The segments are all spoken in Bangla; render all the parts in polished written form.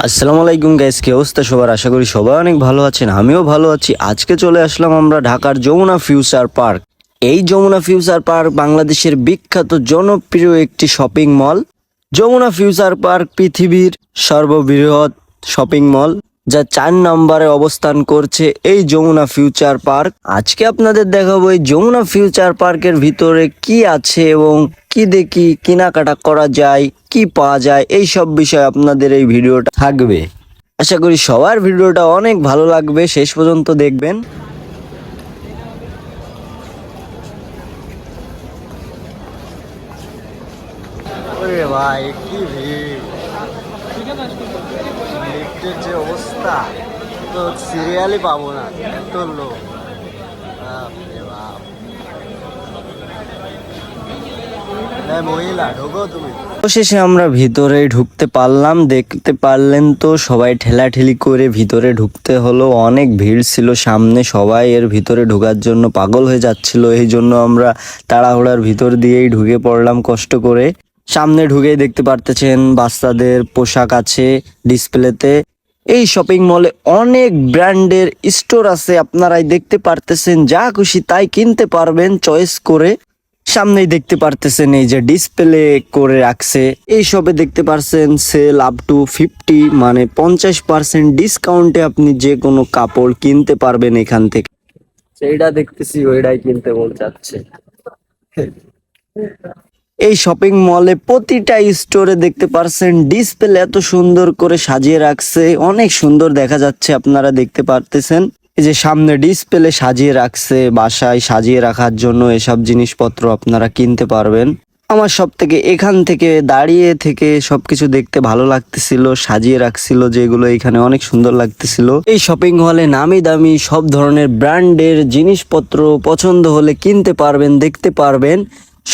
আসসালামু আলাইকুম গাইস, কি অবস্থা সবার? আশা করি সবাই অনেক ভালো আছেন। আমিও ভালো আছি। আজকে চলে আসলাম আমরা ঢাকার যমুনা ফিউচার পার্ক। এই যমুনা ফিউচার পার্ক বাংলাদেশের বিখ্যাত জনপ্রিয় একটি shopping mall. Jamuna future park পৃথিবীর সর্ববৃহৎ শপিং মল, যা 4 নম্বরে অবস্থান করছে এই যমুনা ফিউচার পার্ক। আজকে আপনাদের দেখাবো এই যমুনা ফিউচার পার্কের ভিতরে কি আছে এবং কি দেখি কেনাকাটা করা যায়, কি পাওয়া যায়, এই সব বিষয়ে আপনাদের এই ভিডিওটা থাকবে। আশা করি সবার ভিডিওটা অনেক ভালো লাগবে, শেষ পর্যন্ত দেখবেন। ওরে ভাই কি ভিড়, লিফটের যে অবস্থা, তো সিরিয়ালই পাবো না, এত লোক। মহিলা ঢোকো তুমি। অবশেষে আমরা ভিতরে ঢুকতে পারলাম। দেখতে পারলেন তো, সবাই ঠেলাঠেলি করে ভিতরে ঢুকতে হলো। অনেক ভিড় ছিল সামনে, সবাই এর ভিতরে ঢোকার জন্য পাগল হয়ে যাচ্ছিল। এই জন্য আমরা তাড়াহুড়ার ভিতর দিয়েই ঢুকে পড়লাম কষ্ট করে। সামনে ঢুকেই দেখতে পারতেছেন বাচ্চাদের পোশাক আছে ডিসপ্লেতে। এই শপিং মলে অনেক ব্র্যান্ডের স্টোর আছে, আপনারাই দেখতে পারতেছেন। যা খুশি তাই কিনতে পারবেন চয়েস করে। সামনেই দেখতে পারতেছেন এই যে ডিসপ্লে করে রাখছে। এই সবে দেখতে পারছেন সেল আপ টু 50 মানে 50% ডিসকাউন্টে আপনি যে কোনো কাপড় কিনতে পারবেন এখান থেকে। সেইটা দেখতেছি ওইটাই কিনতে মন চাচ্ছে। এই শপিং মলে প্রতিটা স্টোরে দেখতে পারছেন ডিসপ্লে এত সুন্দর করে সাজিয়ে রাখছে, অনেক সুন্দর দেখা যাচ্ছে, আপনারা দেখতে পারতেছেন। এই যে সামনে ডিসপ্লে সাজিয়ে রাখছে, বাসায় সাজিয়ে রাখার জন্য এসব জিনিসপত্র আপনারা কিনতে পারবেন। আমার সব থেকে এখান থেকে দাঁড়িয়ে থেকে সবকিছু দেখতে ভালো লাগতেছিল, সাজিয়ে রাখছিল যেগুলো, এখানে অনেক সুন্দর লাগতেছিল। এই শপিং হলে নামি দামি সব ধরনের ব্র্যান্ডের জিনিসপত্র পছন্দ হলে কিনতে পারবেন, দেখতে পারবেন,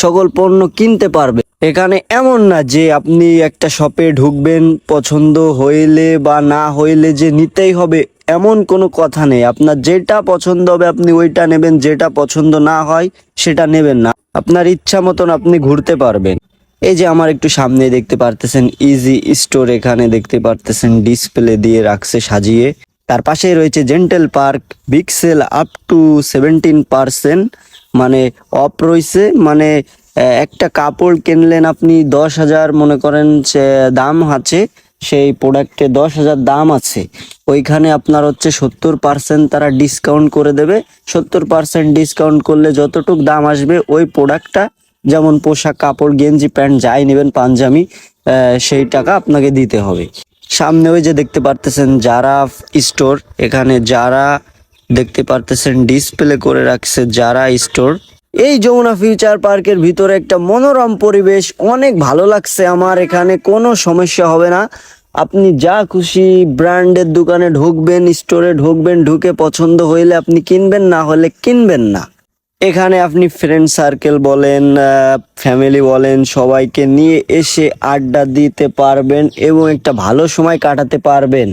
সকল পণ্য কিনতে পারবেন। এখানে এমন না যে আপনি একটা শপে ঢুকবেন, পছন্দ হইলে বা না হইলে যে নিতেই হবে, এমন কোনো কথা নেই। আপনার যেটা পছন্দ হবে আপনি ওইটা নেবেন, যেটা পছন্দ না হয় সেটা নেবেন না। আপনার ইচ্ছা মতন আপনি ঘুরতে পারবেন। এই যে আমার একটু সামনে দেখতে পারতেছেন ইজি স্টোর, এখানে দেখতে পারতেছেন ডিসপ্লে দিয়ে রাখছে সাজিয়ে। তার পাশেই রয়েছে gentle park, big sale up to 17% মানে অফ রয়েছে। মানে একটা কাপড় কিনলেন আপনি 10,000 মনে করেন সে দাম আছে, সেই প্রোডাক্টে 10,000 দাম আছে, ওইখানে আপনার হচ্ছে 70% তারা ডিসকাউন্ট করে দেবে। 70% ডিসকাউন্ট করলে যতটুক দাম আসবে ওই প্রোডাক্টটা, যেমন পোশাক, কাপড়, গেঞ্জি, প্যান্ট যাই নেবেন, পাঞ্জাবি, সেই টাকা আপনাকে দিতে হবে। সামনে ওই যে দেখতে পারতেছেন যারা স্টোর, এখানে যারা দেখতে পারতেছেন ডিসপ্লে করে রাখছে যারা স্টোর। এই যমুনা ফিউচার পার্কের ভিতরে একটা মনোরম পরিবেশ, অনেক ভালো লাগছে আমার। এখানে কোনো সমস্যা হবে না, আপনি যা খুশি ব্র্যান্ডের দোকানে ঢুকবেন, স্টোরে ঢুকবেন, ঢুকে পছন্দ হইলে আপনি কিনবেন, না হলে কিনবেন না। এখানে আপনি ফ্রেন্ড সার্কেল বলেন, ফ্যামিলি বলেন, সবাইকে নিয়ে এসে আড্ডা দিতে পারবেন এবং একটা ভালো সময় কাটাতে পারবেন।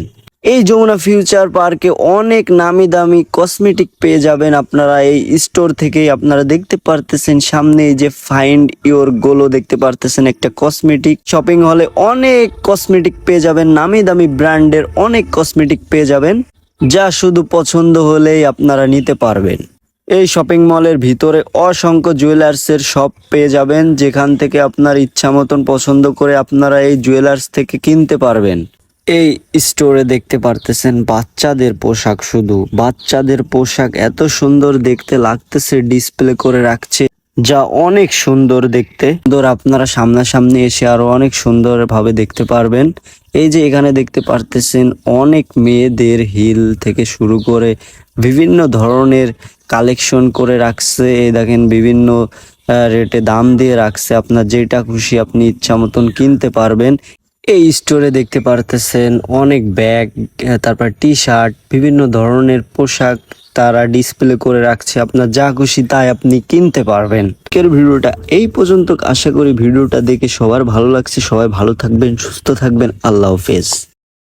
এই যমুনা ফিউচার পার্কে অনেক নামি দামি কসমেটিক পেয়ে যাবেন আপনারা এই স্টোর থেকেই। আপনারা দেখতে পারতেছেন সামনে এই যে ফাইন্ড ইওর গোলো দেখতে পারতেছেন, একটা কসমেটিক শপিং হলে অনেক কসমেটিক পেয়ে যাবেন, নামি দামি ব্র্যান্ডের অনেক কসমেটিক পেয়ে যাবেন, যা শুধু পছন্দ হলেই আপনারা নিতে পারবেন। এই শপিং মলের ভিতরে অসংখ্য জুয়েলার্সের শপ পেয়ে যাবেন, যেখান থেকে আপনার ইচ্ছা মতন পছন্দ করে আপনারা এই জুয়েলার্স থেকে কিনতে পারবেন। এই স্টোরে দেখতে পারতেছেন বাচ্চাদের পোশাক, শুধু বাচ্চাদের পোশাক এত সুন্দর দেখতে লাগতেছে, ডিসপ্লে করে রাখছে, যা অনেক সুন্দর দেখতে। আপনারা সামনাসামনি এসে আরো অনেক সুন্দর ভাবে দেখতে পারবেন। এই যে এখানে দেখতে পারতেছেন অনেক মেয়েদের হিল থেকে শুরু করে বিভিন্ন ধরনের কালেকশন করে রাখছে। এই দেখেন বিভিন্ন রেটে দাম দিয়ে রাখছে, আপনার যেটা খুশি আপনি ইচ্ছা মতন কিনতে পারবেন। এই স্টোরে দেখতে পারতেছেন অনেক ব্যাগ, তারপর টি শার্ট, বিভিন্ন ধরনের পোশাক তারা ডিসপ্লে করে রাখছে, আপনার যা খুশি তাই আপনি কিনতে পারবেন। আজকের ভিডিওটা এই পর্যন্ত। আশা করি ভিডিওটা দেখে সবার ভালো লাগছে। সবাই ভালো থাকবেন, সুস্থ থাকবেন। আল্লাহ হাফেজ।